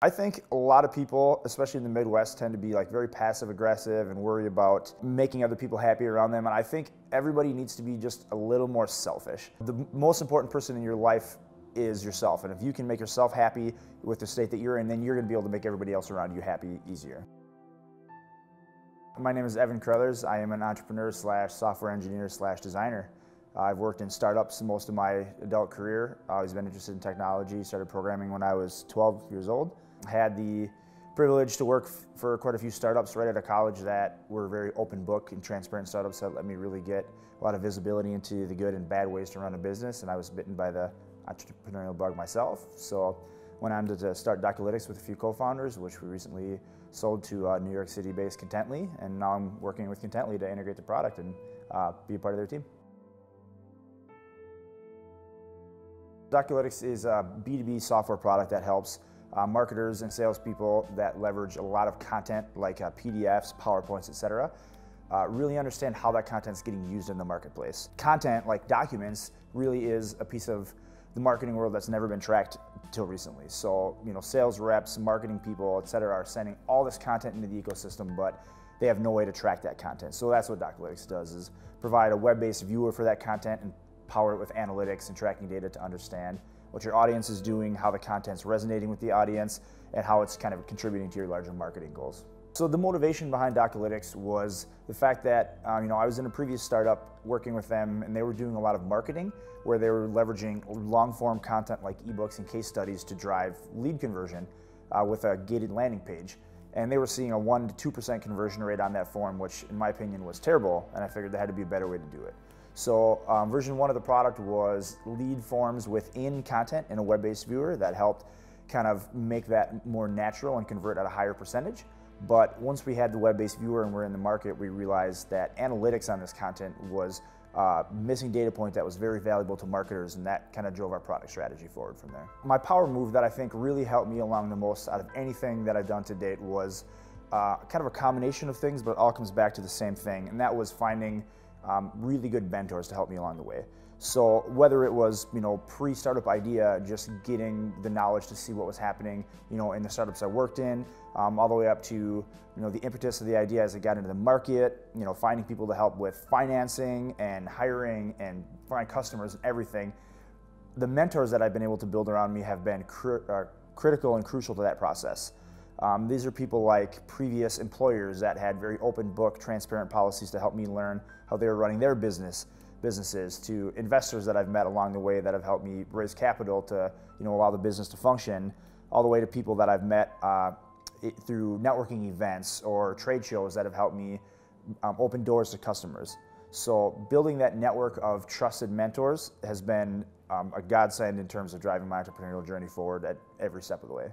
I think a lot of people, especially in the Midwest, tend to be like very passive aggressive and worry about making other people happy around them. And I think everybody needs to be just a little more selfish. The most important person in your life is yourself. And if you can make yourself happy with the state that you're in, then you're gonna be able to make everybody else around you happy easier. My name is Evan Carothers. I am an entrepreneur slash software engineer slash designer. I've worked in startups most of my adult career. I've always been interested in technology. Started programming when I was 12 years old. I had the privilege to work for quite a few startups right out of college that were very open book and transparent startups that let me really get a lot of visibility into the good and bad ways to run a business, and I was bitten by the entrepreneurial bug myself. So went on to start Docalytics with a few co-founders, which we recently sold to New York City-based Contently, and now I'm working with Contently to integrate the product and be a part of their team. Docalytics is a B2B software product that helps marketers and salespeople that leverage a lot of content like PDFs, PowerPoints, etc. Really understand how that content is getting used in the marketplace. Content, like documents, really is a piece of the marketing world that's never been tracked till recently. So, sales reps, marketing people, etc. are sending all this content into the ecosystem, but they have no way to track that content. So that's what Docalytics does, is provide a web-based viewer for that content and power it with analytics and tracking data to understand what your audience is doing, how the content's resonating with the audience, and how it's kind of contributing to your larger marketing goals. So the motivation behind Docalytics was the fact that I was in a previous startup working with them, and they were doing a lot of marketing where they were leveraging long-form content like ebooks and case studies to drive lead conversion with a gated landing page. And they were seeing a 1% to 2% conversion rate on that form, which in my opinion was terrible, and I figured there had to be a better way to do it. So version 1 of the product was lead forms within content in a web-based viewer that helped kind of make that more natural and convert at a higher percentage. But once we had the web-based viewer and we're in the market, we realized that analytics on this content was missing data point that was very valuable to marketers, and that kind of drove our product strategy forward from there. My power move that I think really helped me along the most out of anything that I've done to date was kind of a combination of things, but it all comes back to the same thing, and that was finding really good mentors to help me along the way. So whether it was pre-startup idea, just getting the knowledge to see what was happening in the startups I worked in, all the way up to the impetus of the idea as it got into the market, finding people to help with financing and hiring and find customers and everything. The mentors that I've been able to build around me have been critical and crucial to that process. These are people like previous employers that had very open book, transparent policies to help me learn how they were running their businesses, to investors that I've met along the way that have helped me raise capital to allow the business to function, all the way to people that I've met through networking events or trade shows that have helped me open doors to customers. So building that network of trusted mentors has been a godsend in terms of driving my entrepreneurial journey forward at every step of the way.